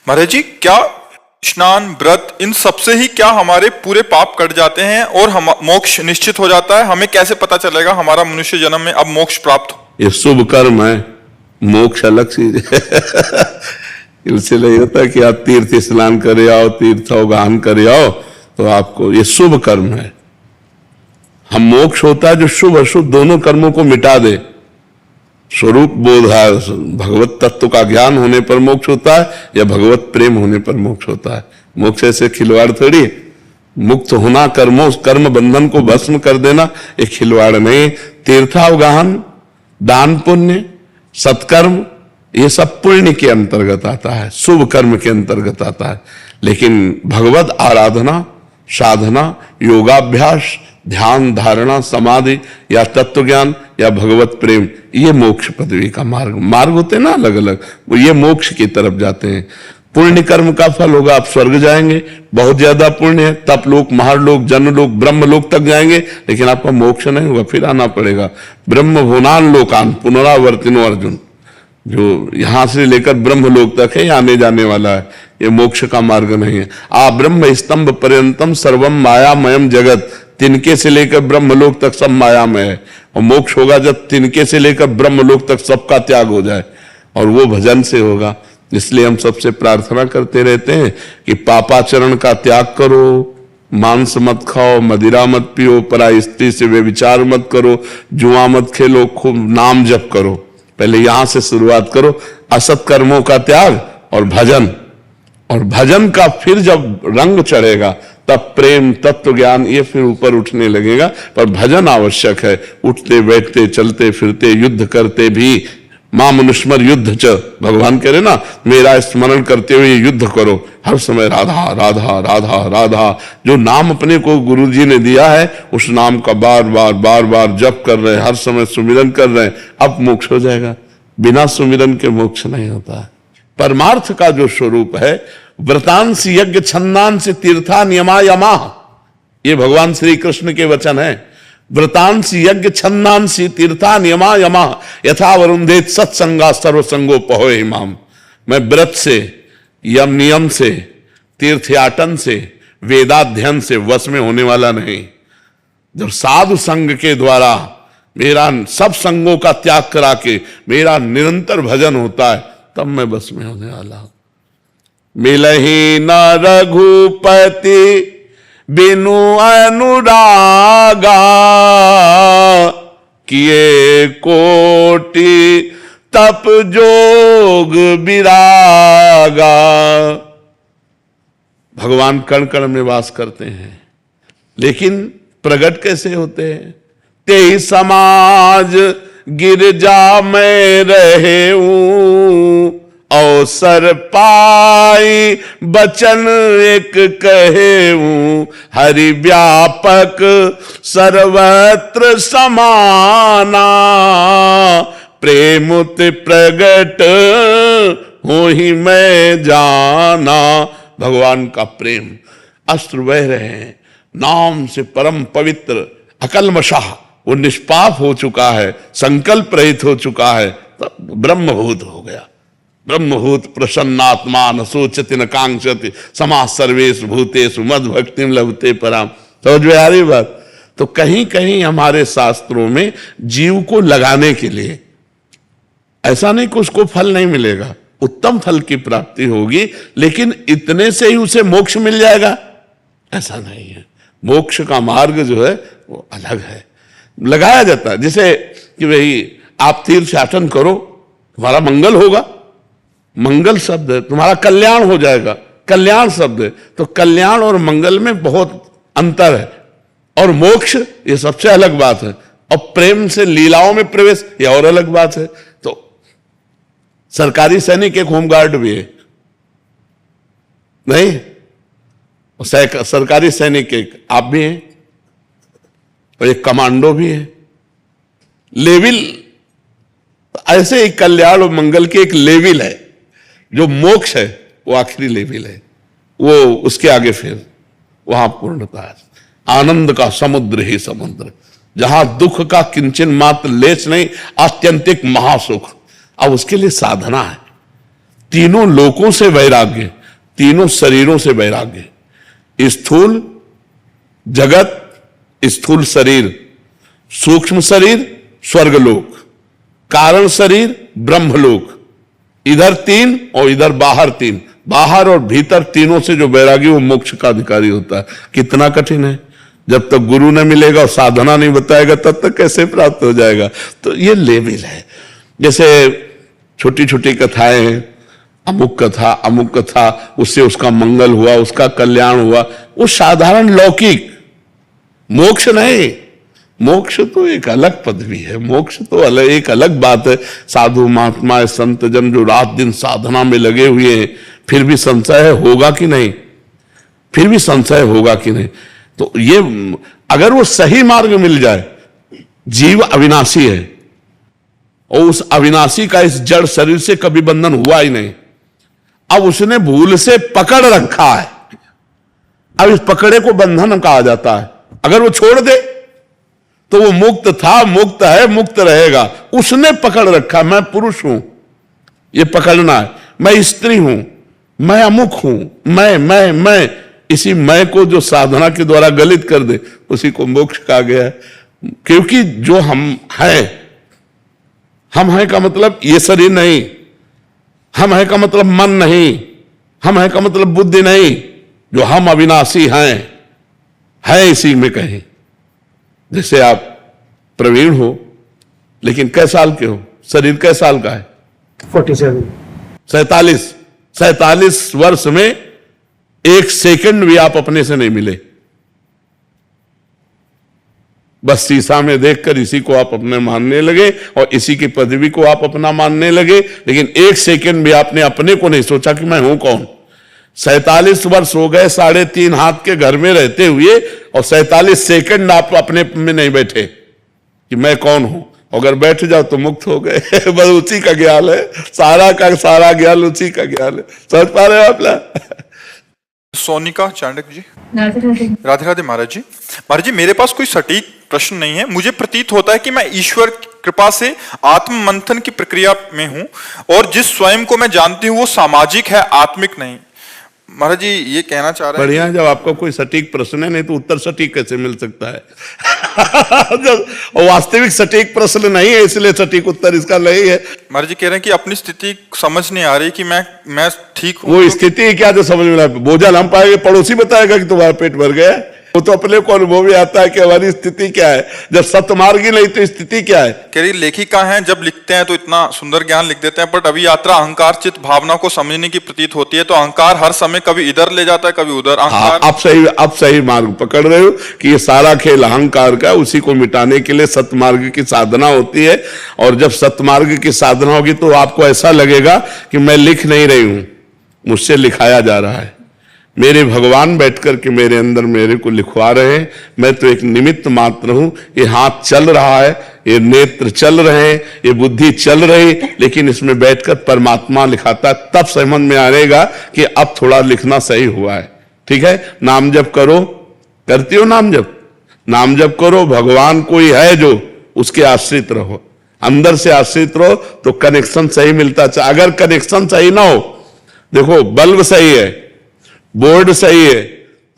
महाराज जी, क्या स्नान, व्रत, इन सब से ही क्या हमारे पूरे पाप कट जाते हैं और हम मोक्ष निश्चित हो जाता है? हमें कैसे पता चलेगा हमारा मनुष्य जन्म में अब मोक्ष प्राप्त हो? ये शुभ कर्म है, मोक्ष अलग चीज है। इससे नहीं होता कि आप तीर्थ स्नान करे आओ, तीर्थावगाहन करे आओ तो आपको ये शुभ कर्म है। हम मोक्ष होता है जो शुभ अशुभ दोनों कर्मों को मिटा दे। स्वरूप बोध है, भगवत तत्व का ज्ञान होने पर मोक्ष होता है या भगवत प्रेम होने पर मोक्ष होता है। मोक्ष ऐसे खिलवाड़ थोड़ी है। मुक्त होना, कर्म बंधन को भस्म कर देना एक खिलवाड़ नहीं। तीर्थावगाहन, दान पुण्य, सत्कर्म, ये सब पुण्य के अंतर्गत आता है, शुभ कर्म के अंतर्गत आता है। लेकिन भगवत आराधना, साधना, योगाभ्यास, ध्यान, धारणा, समाधि या तत्व ज्ञान या भगवत प्रेम, ये मोक्ष पदवी का मार्ग होते हैं ना अलग अलग, वो ये मोक्ष की तरफ जाते हैं। पुण्य कर्म का फल होगा, आप स्वर्ग जाएंगे, बहुत ज्यादा पुण्य है, तप लोक, महालोक, जनलोक, ब्रह्म लोक तक जाएंगे, लेकिन आपका मोक्ष नहीं होगा, फिर आना पड़ेगा। ब्रह्म भुवनान लोकान पुनरावर्तिनो अर्जुन, जो यहां से लेकर ब्रह्म लोक तक है, आने जाने वाला है, ये मोक्ष का मार्ग नहीं है। आ ब्रह्म स्तंभ पर्यंतम सर्वम मायामयम जगत, तिनके से लेकर ब्रह्मलोक तक सब मायामय है। और मोक्ष होगा जब तिनके से लेकर ब्रह्मलोक तक सबका त्याग हो जाए, और वो भजन से होगा। इसलिए हम सबसे प्रार्थना करते रहते हैं कि पापाचरण का त्याग करो, मांस मत खाओ, मदिरा मत पियो, पराई स्त्री से व्यभिचार मत करो, जुआ मत खेलो, खूब नाम जप करो। पहले यहां से शुरुआत करो, असत कर्मों का त्याग और भजन। और भजन का फिर जब रंग चढ़ेगा तब प्रेम, तत्व ज्ञान, ये फिर ऊपर उठने लगेगा। पर भजन आवश्यक है। उठते बैठते चलते फिरते युद्ध करते भी मां मनुष्मर युद्ध च, भगवान कह रहे ना, मेरा स्मरण करते हुए युद्ध करो। हर समय राधा राधा राधा राधा, जो नाम अपने को गुरु जी ने दिया है उस नाम का बार बार जप कर रहे हैं, हर समय सुमिरन कर रहे हैं, अब मोक्ष हो जाएगा। बिना सुमिरन के मोक्ष नहीं होता है। परमार्थ का जो स्वरूप है, व्रतांश यज्ञ छंदांश तीर्था नियमा यमा, ये भगवान श्री कृष्ण के वचन है। व्रतांश यज्ञ छंदांश तीर्था नियमा यमा, यथा वरुंधेत सत्संगा सर्वसंगो पहो इमाम। मैं व्रत से, यम नियम से, तीर्थयाटन से, वेदाध्ययन से वश में होने वाला नहीं। जब साधु संग के द्वारा मेरा सब संगों का त्याग करा के मेरा निरंतर भजन होता है, तब मैं बस में होने वाला हूं। मिलही न रघुपति बिनु अनुरागा, किए कोटि तप जोग विरागा। भगवान कण कण में वास करते हैं, लेकिन प्रकट कैसे होते हैं? ते समाज गिरजा में रहे हूं, अवसर पाई बचन एक कहे हूं, हरि व्यापक सर्वत्र समाना, प्रेमुत प्रगट हो ही मैं जाना। भगवान का प्रेम अस्त्र बह रहे हैं, नाम से परम पवित्र अकल्मषः, वो निष्पाप हो चुका है, संकल्प रहित हो चुका है, तब ब्रह्मभूत हो गया। ब्रह्मभूत प्रसन्नात्मा न सोचति न कांक्षति, समाः सर्वेषु भूतेषु मद भक्तिम लभते पराम। समझ में आ रही बात? तो कहीं कहीं हमारे शास्त्रों में जीव को लगाने के लिए, ऐसा नहीं कि उसको फल नहीं मिलेगा, उत्तम फल की प्राप्ति होगी, लेकिन इतने से ही उसे मोक्ष मिल जाएगा, ऐसा नहीं है। मोक्ष का मार्ग जो है वो अलग है, लगाया जाता है। जैसे कि भाई आप तीर्थयाटन करो, तुम्हारा मंगल होगा, मंगल शब्द है, तुम्हारा कल्याण हो जाएगा, कल्याण शब्द है। तो कल्याण और मंगल में बहुत अंतर है। और मोक्ष ये सबसे अलग बात है, और प्रेम से लीलाओं में प्रवेश ये और अलग बात है। तो सरकारी सैनिक एक होमगार्ड भी है नहीं, सरकारी सैनिक एक आप भी हैं, और एक कमांडो भी है। लेवल ऐसे ही कल्याण और मंगल के एक लेवल है। जो मोक्ष है वो आखिरी लेवल है, वो उसके आगे फिर वहां पूर्णता है। आनंद का समुद्र ही समुद्र, जहां दुख का किंचन मात्र लेश नहीं, आत्यंतिक महासुख। अब उसके लिए साधना है। तीनों लोकों से वैराग्य, तीनों शरीरों से वैराग्य। स्थूल जगत, स्थूल शरीर, सूक्ष्म शरीर स्वर्गलोक, कारण शरीर ब्रह्मलोक, इधर 3 और इधर बाहर 3, बाहर और भीतर तीनों से जो वैरागी वो मोक्ष का अधिकारी होता है। कितना कठिन है, जब तक गुरु न मिलेगा और साधना नहीं बताएगा तब तक कैसे प्राप्त हो जाएगा। तो ये लेवल है। जैसे छोटी छोटी कथाएं हैं, अमुक कथा, उससे उसका मंगल हुआ, उसका कल्याण हुआ, वो साधारण लौकिक। मोक्ष नहीं, मोक्ष तो एक अलग पदवी है, मोक्ष तो अलग एक अलग बात है। साधु महात्मा संत जन जो रात दिन साधना में लगे हुए हैं, फिर भी संशय है होगा कि नहीं, फिर भी संशय होगा कि नहीं। तो ये अगर वो सही मार्ग मिल जाए, जीव अविनाशी है और उस अविनाशी का इस जड़ शरीर से कभी बंधन हुआ ही नहीं। अब उसने भूल से पकड़ रखा है, अब इस पकड़े को बंधन कहा जाता है। अगर वो छोड़ दे तो वो मुक्त था, मुक्त है, मुक्त रहेगा। उसने पकड़ रखा, मैं पुरुष हूं, ये पकड़ना है, मैं स्त्री हूं, मैं अमुक हूं, मैं इसी मैं को जो साधना के द्वारा गलित कर दे उसी को मोक्ष कहा गया है। क्योंकि जो हम हैं का मतलब ये शरीर नहीं, हम है का मतलब मन नहीं, हम है का मतलब बुद्धि नहीं। जो हम अविनाशी हैं इसी में कहीं। जैसे आप प्रवीण हो लेकिन कै साल के हो, शरीर कै साल का है? 47। 47 वर्ष में एक सेकंड भी आप अपने से नहीं मिले। बस शीशा में देखकर इसी को आप अपने मानने लगे और इसी की पदवी को आप अपना मानने लगे, लेकिन एक सेकंड भी आपने अपने को नहीं सोचा कि मैं हूं कौन। 47 वर्ष हो गए 3.5 हाथ के घर में रहते हुए और 47 सेकंड आप अपने में नहीं बैठे कि मैं कौन हूं। अगर बैठ जाओ तो मुक्त हो गए। बस उसी का ज्ञान है, सारा का सारा ज्ञान उसी का ज्ञान है। समझ पा रहे हो आप ना? सोनिका चांडक जी। राधे राधे महाराज जी। महाराज जी, मेरे पास कोई सटीक प्रश्न नहीं है। मुझे प्रतीत होता है कि मैं ईश्वर कृपा से आत्म मंथन की प्रक्रिया में हूं और जिस स्वयं को मैं जानती हूं वो सामाजिक है, आत्मिक नहीं। महाराज जी ये कहना चाह रहे हैं। बढ़िया, जब आपका कोई सटीक प्रश्न है नहीं तो उत्तर सटीक कैसे मिल सकता है? जब वास्तविक सटीक प्रश्न नहीं है इसलिए सटीक उत्तर इसका नहीं है। महाराज जी कह रहे हैं कि अपनी स्थिति समझ नहीं आ रही कि मैं ठीक हूं। वो स्थिति क्या जो समझ में ना, बोझल हम पाएंगे, पड़ोसी बताएगा कि तुम्हारा पेट भर गया। वो तो अपने को अनुभव भी आता है कि हमारी स्थिति क्या है। जब सतमार्गी नहीं तो स्थिति क्या है? कह रही लेखिका हैं, जब लिखते हैं तो इतना सुंदर ज्ञान लिख देते हैं, बट अभी यात्रा अहंकार चित्त भावना को समझने की प्रतीत होती है। तो अहंकार हर समय कभी इधर ले जाता है कभी उधर। अहंकार आप सही मार्ग पकड़ रहे हो कि ये सारा खेल अहंकार का, उसी को मिटाने के लिए सतमार्ग की साधना होती है। और जब सतमार्ग की साधना होगी तो आपको ऐसा लगेगा कि मैं लिख नहीं रही हूं, मुझसे लिखाया जा रहा है। मेरे भगवान बैठकर के मेरे अंदर मेरे को लिखवा रहे हैं, मैं तो एक निमित्त मात्र हूं। ये हाथ चल रहा है, ये नेत्र चल रहे हैं, ये बुद्धि चल रही, लेकिन इसमें बैठकर परमात्मा लिखाता है। तब समझ में आएगा कि अब थोड़ा लिखना सही हुआ है। ठीक है, नाम जप करो, करती हो नाम जप? नाम जप करो, भगवान कोई है जो, उसके आश्रित रहो, अंदर से आश्रित रहो तो कनेक्शन सही मिलता। अगर कनेक्शन सही ना हो, देखो बल्ब सही है, बोर्ड सही है,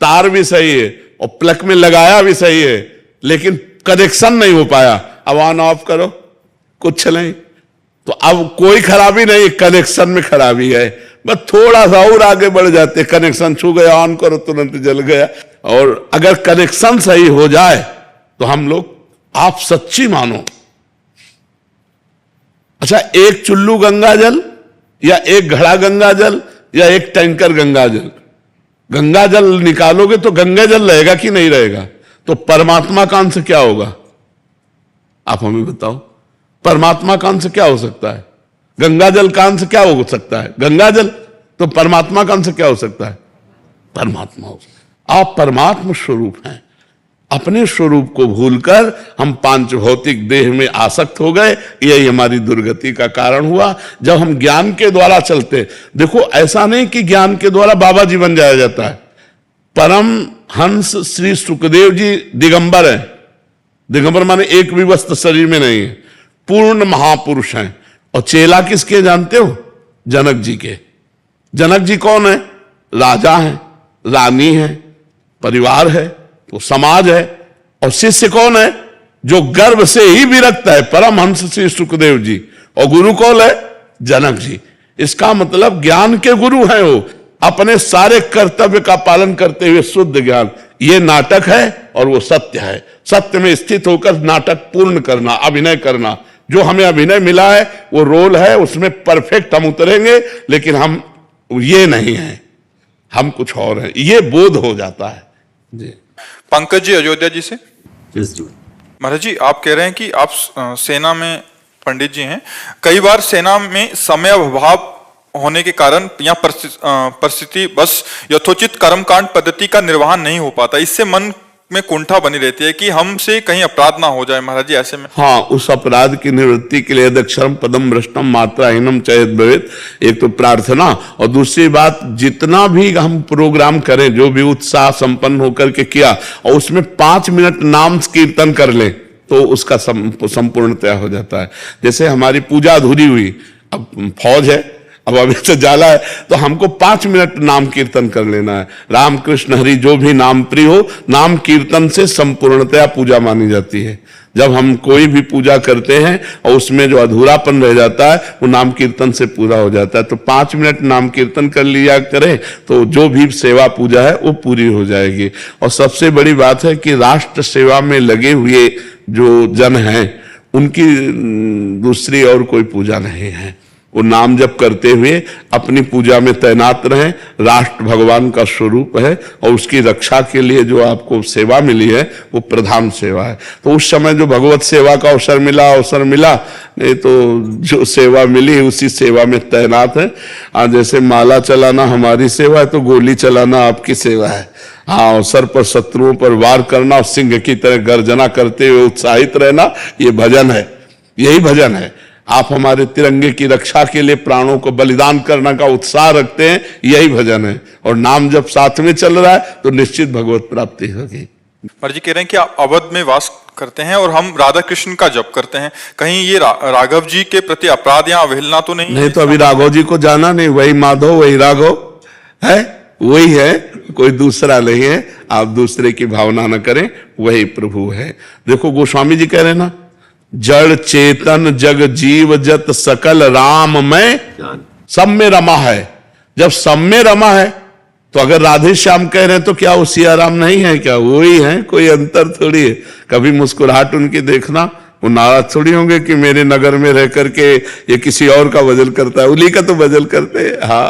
तार भी सही है और प्लग में लगाया भी सही है, लेकिन कनेक्शन नहीं हो पाया। अब ऑन ऑफ करो, कुछ नहीं। तो अब कोई खराबी नहीं, कनेक्शन में खराबी है। बस थोड़ा सा और आगे बढ़ जाते, कनेक्शन छू गया, ऑन करो तुरंत जल गया। और अगर कनेक्शन सही हो जाए तो हम लोग, आप सच्ची मानो, अच्छा एक चुल्लू गंगा जल या एक घड़ा गंगा जल या एक टैंकर गंगा जल, गंगा जल निकालोगे तो गंगा जल रहेगा कि नहीं रहेगा? तो परमात्मा का अंश क्या होगा? आप हमें बताओ, परमात्मा का अंश क्या हो सकता है? गंगा जल का अंश क्या हो सकता है? गंगा जल। तो परमात्मा का अंश क्या हो सकता है? परमात्मा हो सकता है। आप परमात्मा स्वरूप हैं। अपने स्वरूप को भूलकर हम पांच भौतिक देह में आसक्त हो गए, यही हमारी दुर्गति का कारण हुआ। जब हम ज्ञान के द्वारा चलते, देखो ऐसा नहीं कि ज्ञान के द्वारा बाबा जी बन जाया जाता है। परम हंस श्री सुखदेव जी दिगंबर हैं। दिगंबर माने एक भी वस्त्र शरीर में नहीं है, पूर्ण महापुरुष हैं। और चेला किसके जानते हो? जनक जी के। जनक जी कौन है? राजा है, रानी है, परिवार है, तो समाज है। और शिष्य कौन है? जो गर्भ से ही विरक्त है, परमहंस श्री सुखदेव जी। और गुरु कौन है? जनक जी। इसका मतलब ज्ञान के गुरु हैं वो, अपने सारे कर्तव्य का पालन करते हुए शुद्ध ज्ञान। ये नाटक है और वो सत्य है। सत्य में स्थित होकर नाटक पूर्ण करना, अभिनय करना। जो हमें अभिनय मिला है वो रोल है, उसमें परफेक्ट हम उतरेंगे, लेकिन हम ये नहीं है, हम कुछ और हैं, ये बोध हो जाता है जी। पंकज जी अयोध्या जी से। जी महाराज जी, आप कह रहे हैं कि आप सेना में पंडित जी हैं, कई बार सेना में समय अभाव होने के कारण या परिस्थिति बस यथोचित कर्मकांड पद्धति का निर्वहन नहीं हो पाता, इससे मन में कुंठा बनी रहती है कि हमसे कहीं अपराध ना हो जाए। महाराज जी ऐसे में हाँ, उस अपराध की निवृत्ति के लिए यदक्षरम पदम भ्रष्टम मात्राहीनम चयत भवेत, एक तो प्रार्थना, और दूसरी बात जितना भी हम प्रोग्राम करें, जो भी उत्साह संपन्न होकर के किया, और उसमें 5 मिनट नाम कीर्तन कर लें तो उसका संपूर्णतया हो जाता है। जैसे हमारी पूजा अधूरी हुई, अब फौज है, अब अभी तो जाला है, तो हमको 5 मिनट नाम कीर्तन कर लेना है। राम कृष्ण हरि जो भी नाम प्रिय हो, नाम कीर्तन से संपूर्णतया पूजा मानी जाती है। जब हम कोई भी पूजा करते हैं और उसमें जो अधूरापन रह जाता है वो नाम कीर्तन से पूरा हो जाता है। तो 5 मिनट नाम कीर्तन कर लिया करें तो जो भी सेवा पूजा है वो पूरी हो जाएगी। और सबसे बड़ी बात है कि राष्ट्र सेवा में लगे हुए जो जन हैं उनकी दूसरी और कोई पूजा नहीं है। वो नाम जप करते हुए अपनी पूजा में तैनात रहें। राष्ट्र भगवान का स्वरूप है और उसकी रक्षा के लिए जो आपको सेवा मिली है वो प्रधान सेवा है। तो उस समय जो भगवत सेवा का अवसर मिला, नहीं तो जो सेवा मिली उसी सेवा में तैनात है। आज जैसे माला चलाना हमारी सेवा है तो गोली चलाना आपकी सेवा है। हाँ, अवसर पर शत्रुओं पर वार करना और सिंह की तरह गर्जना करते हुए उत्साहित रहना, ये भजन है, यही भजन है। आप हमारे तिरंगे की रक्षा के लिए प्राणों को बलिदान करने का उत्साह रखते हैं, यही भजन है। और नाम जब साथ में चल रहा है तो निश्चित भगवत प्राप्ति होगी। महाराज जी कह रहे हैं कि आप अवध में वास करते हैं और हम राधा कृष्ण का जप करते हैं, कहीं ये राघव जी के प्रति अपराध या अवहेलना तो नहीं? तो अभी राघव जी को जाना नहीं, वही माधव वही राघव है, वही है, कोई दूसरा नहीं है। आप दूसरे की भावना न करें, वही प्रभु है। देखो गोस्वामी जी कह रहे ना, जड़ चेतन जग जीव जत सकल राम में सब में रमा है। जब सब में रमा है तो अगर राधे श्याम कह रहे हैं तो क्या वो सिया राम नहीं है? क्या वही है? कोई अंतर थोड़ी है। कभी मुस्कुराहट उनकी देखना, वो नाराज थोड़ी होंगे कि मेरे नगर में रह करके ये किसी और का भजन करता है, उन्हीं का तो भजन करते हैं। हाँ